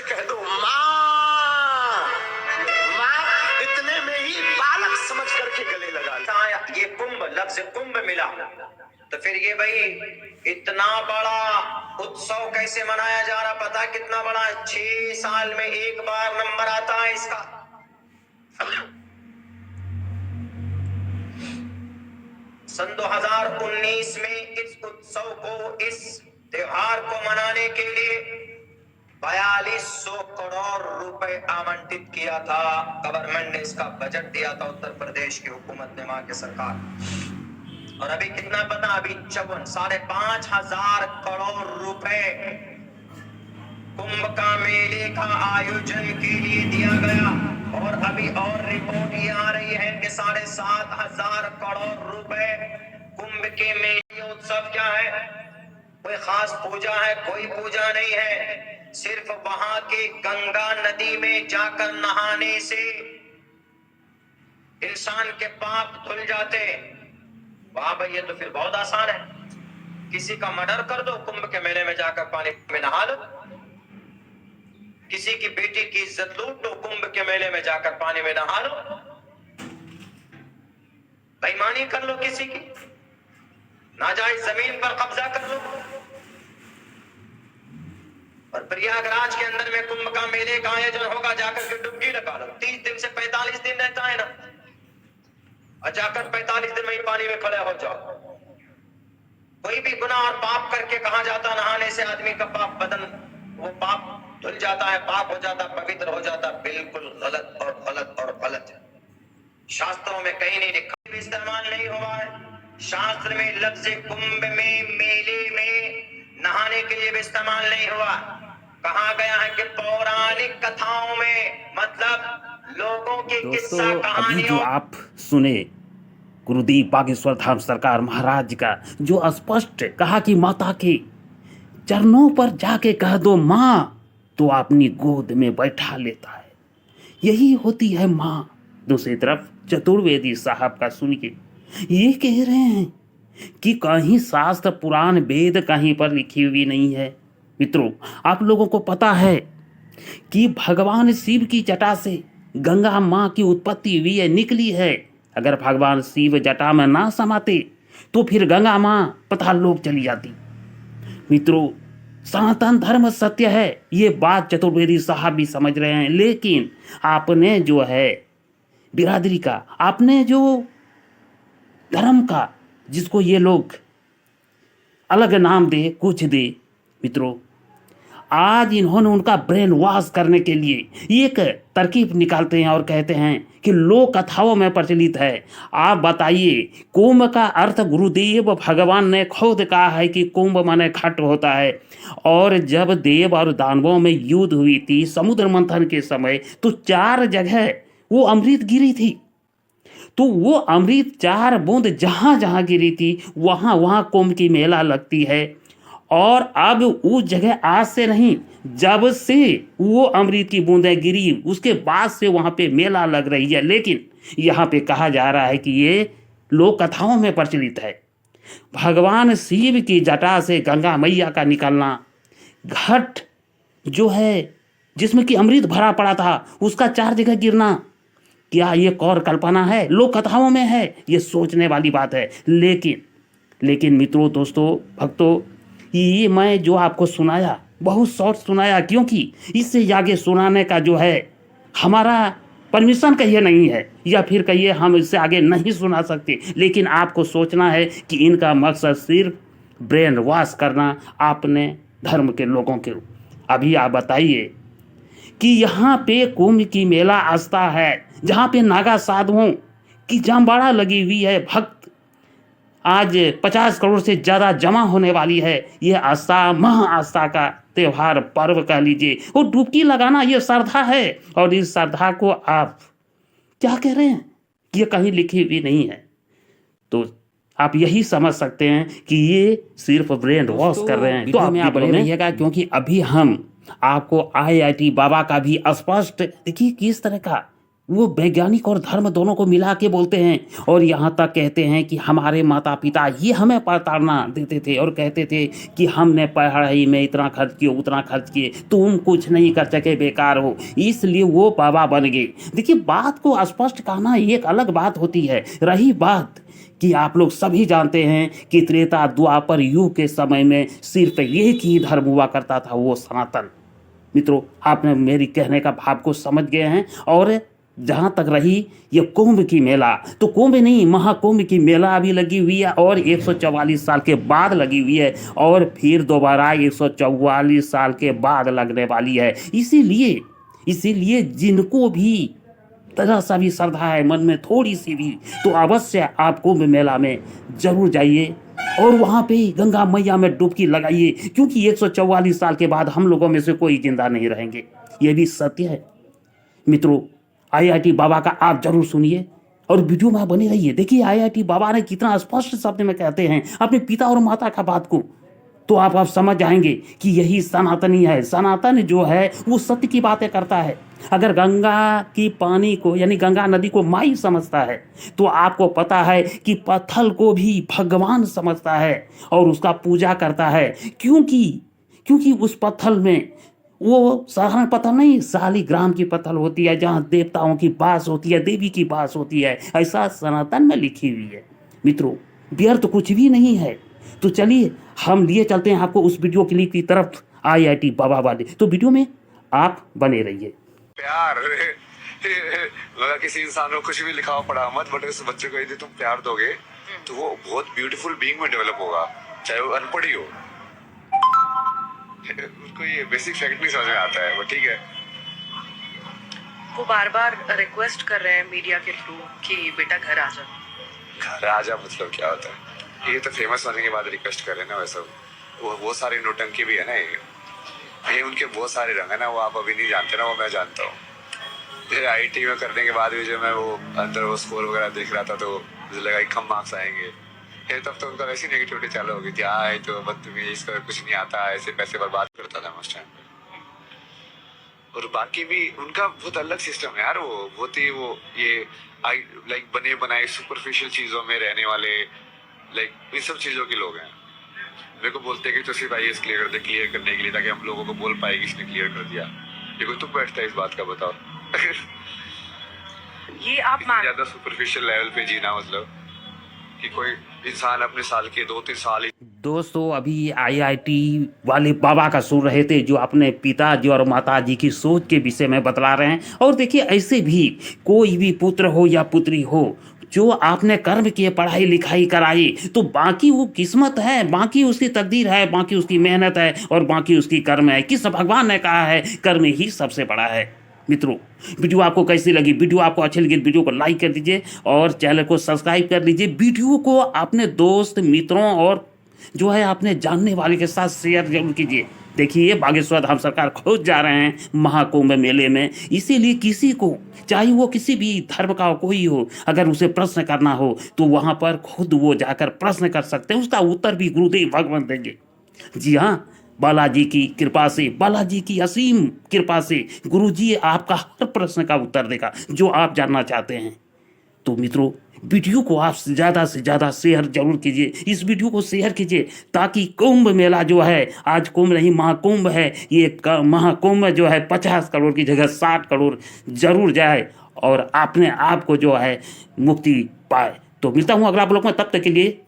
से कह दो माँ माँ, इतने में ही बालक समझ करके गले लगा ये कुंभ, लफ्ज कुंभ मिला, तो फिर ये भाई इतना बड़ा उत्सव कैसे मनाया जा रहा? पता कितना बड़ा? 6 साल में एक बार नंबर आता है इसका। सन 2019 में इस उत्सव को, इस त्योहार को मनाने के लिए 4200 करोड़ रुपए आवंटित किया था। गवर्नमेंट ने इसका बजट दिया था, उत्तर प्रदेश की हुकूमत ने, वहां की सरकार। और अभी कितना पता? अभी 5,500 करोड़ रुपए कुंभ का मेले का आयोजन के लिए दिया गया। और अभी और रिपोर्ट ये आ रही है कि 7,500 करोड़ रुपए कुंभ के मेले उत्सव क्या है? कोई खास पूजा है? कोई पूजा नहीं है। सिर्फ वहां के गंगा नदी में जाकर नहाने से इंसान के पाप धुल जाते। वाह भाई, ये तो फिर बहुत आसान है। किसी का मर्डर कर दो, कुंभ के मेले में जाकर पानी में नहा लो। किसी की बेटी की इज्जत लूट लो, कुंभ के मेले में जाकर पानी में नहा लो। बेईमानी कर लो, किसी की नाजायज जमीन पर कब्जा कर लो। और प्रयागराज के अंदर में कुंभ का मेले का आयोजन होगा, जाकर के डुबकी लगा लो। 30 दिन से 45 दिन रहता है ना, और जाकर 45 दिन में ही पानी में खड़े हो जाओ। कोई भी गुनाह और पाप करके कहा जाता, नहाने से आदमी का पाप बदन, वो पाप धुल जाता है, पाप हो जाता, पवित्र हो जाता। बिल्कुल गलत और गलत और गलत है। शास्त्रों में कहीं नहीं लिखा, भी इस्तेमाल नहीं हुआ है। शास्त्र में लफ्ज कुंभ में, मेले में नहाने के लिए भी इस्तेमाल नहीं हुआ। कहा गया है कि पौराणिक कथाओं में, मतलब लोगों की किस्सा दोस्तों, अभी जो कहानियों। आप सुने गुरुदेव बागेश्वर धाम सरकार महाराज का, जो स्पष्ट कहा कि माता के चरणों पर जाके कह दो माँ, तो अपनी गोद में बैठा लेता है। यही होती है माँ। दूसरी तरफ चतुर्वेदी साहब का सुनिए, ये कह रहे हैं कि कहीं शास्त्र पुराण वेद कहीं पर लिखी हुई नहीं है। मित्रों, आप लोगों को पता है कि भगवान शिव की जटा से गंगा माँ की उत्पत्ति हुई है, निकली है। अगर भगवान शिव जटा में ना समाते तो फिर गंगा माँ पाताल लोक चली जाती। मित्रों, सनातन धर्म सत्य है, ये बात चतुर्वेदी साहब भी समझ रहे हैं। लेकिन आपने जो है बिरादरी का, आपने जो धर्म का, जिसको ये लोग अलग नाम दे, कुछ दे, मित्रों, आज इन्होंने उनका ब्रेन वॉश करने के लिए एक तरकीब निकालते हैं और कहते हैं कि लोक कथाओं में प्रचलित है। आप बताइए, कुंभ का अर्थ गुरुदेव भगवान ने खुद कहा है कि कुंभ माने खट होता है। और जब देव और दानवों में युद्ध हुई थी समुद्र मंथन के समय, तो 4 जगह वो अमृत गिरी थी। तो वो अमृत 4 बूंद जहां जहां गिरी थी, वहां वहां कुंभ की मेला लगती है। और अब उस जगह आज से नहीं, जब से वो अमृत की बूंदें गिरी उसके बाद से वहां पे मेला लग रही है। लेकिन यहाँ पे कहा जा रहा है कि ये लोक कथाओं में प्रचलित है। भगवान शिव की जटा से गंगा मैया का निकलना, घट जो है जिसमें कि अमृत भरा पड़ा था, उसका 4 जगह गिरना, क्या ये कौर कल्पना है? लोक कथाओं में है, ये सोचने वाली बात है। लेकिन मित्रों, दोस्तों, भक्तों, ये मैं जो आपको सुनाया बहुत शॉर्ट सुनाया, क्योंकि इससे आगे सुनाने का जो है हमारा परमिशन कहिए नहीं है, या फिर कहिए हम इससे आगे नहीं सुना सकते। लेकिन आपको सोचना है कि इनका मकसद सिर्फ ब्रेन वॉश करना अपने धर्म के लोगों के। अभी आप बताइए कि यहाँ पे कुंभ की मेला आस्था है, जहाँ पे नागा साधुओं की जमबाड़ा लगी हुई है। भक्त आज 50 करोड़ से ज़्यादा जमा होने वाली है। ये आस्था, महा आस्था का त्योहार, पर्व कह लीजिए। वो डुबकी लगाना ये श्रद्धा है, और इस श्रद्धा को आप क्या कह रहे हैं? ये कहीं लिखी हुई नहीं है। तो आप यही समझ सकते हैं कि ये सिर्फ ब्रेन वॉश कर रहे हैं। तो आप यहाँ बने रहिएगा, क्योंकि अभी हम आपको IIT बाबा का भी स्पष्ट, देखिए किस तरह का वो वैज्ञानिक और धर्म दोनों को मिला के बोलते हैं और यहाँ तक कहते हैं कि हमारे माता पिता ये हमें प्रताड़ना देते थे और कहते थे कि हमने पढ़ाई में इतना खर्च किया उतना खर्च किए, तुम कुछ नहीं कर सके, बेकार हो, इसलिए वो बाबा बन गए। देखिए, बात को स्पष्ट कहना एक अलग बात होती है। रही बात कि आप लोग सभी जानते हैं कि त्रेता द्वापर युग के समय में सिर्फ एक ही धर्म हुआ करता था, वो सनातन। मित्रों, आपने मेरी कहने का भाव को समझ गए हैं। और जहाँ तक रही ये कुंभ की मेला, तो कुंभ नहीं, महाकुंभ की मेला अभी लगी हुई है और 144 साल के बाद लगी हुई है और फिर दोबारा 144 साल के बाद लगने वाली है। इसीलिए जिनको भी तरह सा भी श्रद्धा है मन में थोड़ी सी भी, तो अवश्य आप कुंभ मेला में जरूर जाइए और वहाँ पे गंगा मैया में डुबकी लगाइए, क्योंकि 144 साल के बाद हम लोगों में से कोई जिंदा नहीं रहेंगे। ये भी सत्य है। मित्रों, IIT बाबा का आप जरूर सुनिए और वीडियो में बने रहिए। देखिए IIT बाबा ने कितना स्पष्ट शब्द में कहते हैं अपने पिता और माता का बात को, तो आप समझ जाएंगे कि यही सनातनी है। सनातन जो है वो सत्य की बातें करता है। अगर गंगा की पानी को यानी गंगा नदी को माई समझता है, तो आपको पता है कि पत्थर को भी भगवान समझता है और उसका पूजा करता है, क्योंकि उस पत्थर में वो साधारण पत्थर नहीं, शालिग्राम की पत्थर होती है, जहाँ देवताओं की बास होती है, देवी की बास होती है, ऐसा सनातन में लिखी हुई है। मित्रों, व्यर्थ कुछ भी नहीं है। तो चलिए हम लिए चलते हैं आपको उस वीडियो क्लिप की तरफ, IIT बाबा वाले। तो वीडियो में आप बने रहिए। प्यार अगर किसी इंसान को कुछ भी लिखा हो पढ़ा मत, बट उस बच्चे को यदि तुम प्यार दोगे तो वो बहुत ब्यूटीफुल बीइंग में डेवलप होगा, चाहे वो अनपढ़ ही हो। उनको ये बेसिक फैक्ट नहीं समझ में आता है, वो ठीक है। वो बार बार रिक्वेस्ट कर रहे हैं मीडिया के थ्रू कि बेटा घर आ जा। घर आ जा मतलब क्या होता है? ये तो फेमस होने के बाद रिक्वेस्ट कर रहे हैं ना। वैसे वो सारी नोटंकी भी है ना, ये उनके बहुत सारे रंग है ना, वो आप अभी नहीं जानते ना, वो मैं जानता हूँ। फिर IIT में करने के बाद भी जो मैं वो अंदर वो स्कोर वगैरह देख रहा था, तो मुझे लगा कम मार्क्स आएंगे। फिर तब तो उनका वैसी नेगेटिविटी चालू होगी थी, आए तो बदतमीज, इसका कुछ नहीं आता, ऐसे पैसे बर्बाद करता था उस टाइम पे। और बाकी भी उनका बहुत अलग सिस्टम है यार। वो बहुत ही वो ये लाइक बने बनाए सुपरफिशियल चीजों में रहने वाले, लाइक इन सब चीजों के लोग हैं। मेरे को बोलते हैं कि तो सिर्फ IAS क्लियर कर दे, क्लियर करने के लिए, ताकि हम लोगों को बोल पाए कि इसने क्लियर कर दिया। ये कोई तुम बैठता है इस बात का, बताओ। ये आप ज्यादा सुपरफिशियल लेवल पे जीना, मतलब कि कोई इंसान अपने साल के 2-3 साल ही। दोस्तों, अभी IIT वाले बाबा का सुन रहे थे, जो अपने पिताजी और माताजी की सोच के विषय में बतला रहे हैं। और देखिए, ऐसे भी कोई भी पुत्र हो या पुत्री हो, जो आपने कर्म किए, पढ़ाई लिखाई कराई, तो बाकी वो किस्मत है, बाकी उसकी तकदीर है, बाकी उसकी मेहनत है और बाकी उसकी कर्म है। किस भगवान ने कहा है कर्म ही सबसे बड़ा है। मित्रों, वीडियो आपको कैसी लगी? वीडियो आपको अच्छी लगी वीडियो को लाइक कर दीजिए और चैनल को सब्सक्राइब कर लीजिए। वीडियो को अपने दोस्त मित्रों और जो है अपने जानने वाले के साथ शेयर जरूर कीजिए। देखिए, बागेश्वर धाम सरकार खुद जा रहे हैं महाकुंभ मेले में, इसीलिए किसी को, चाहे वो किसी भी धर्म का कोई हो, अगर उसे प्रश्न करना हो तो वहाँ पर खुद वो जाकर प्रश्न कर सकते हैं। उसका उत्तर भी गुरुदेव भगवान देंगे। जी हाँ, बालाजी की कृपा से, बालाजी की असीम कृपा से गुरुजी आपका हर प्रश्न का उत्तर देगा जो आप जानना चाहते हैं। तो मित्रों, वीडियो को आप ज़्यादा से ज़्यादा शेयर जरूर कीजिए। इस वीडियो को शेयर कीजिए ताकि कुंभ मेला जो है, आज कुंभ नहीं महाकुंभ है, ये महाकुंभ जो है 50 करोड़ की जगह 60 करोड़ जरूर जाए और अपने आप को जो है मुक्ति पाए। तो मिलता हूँ अगला ब्लॉग में, तब तक के लिए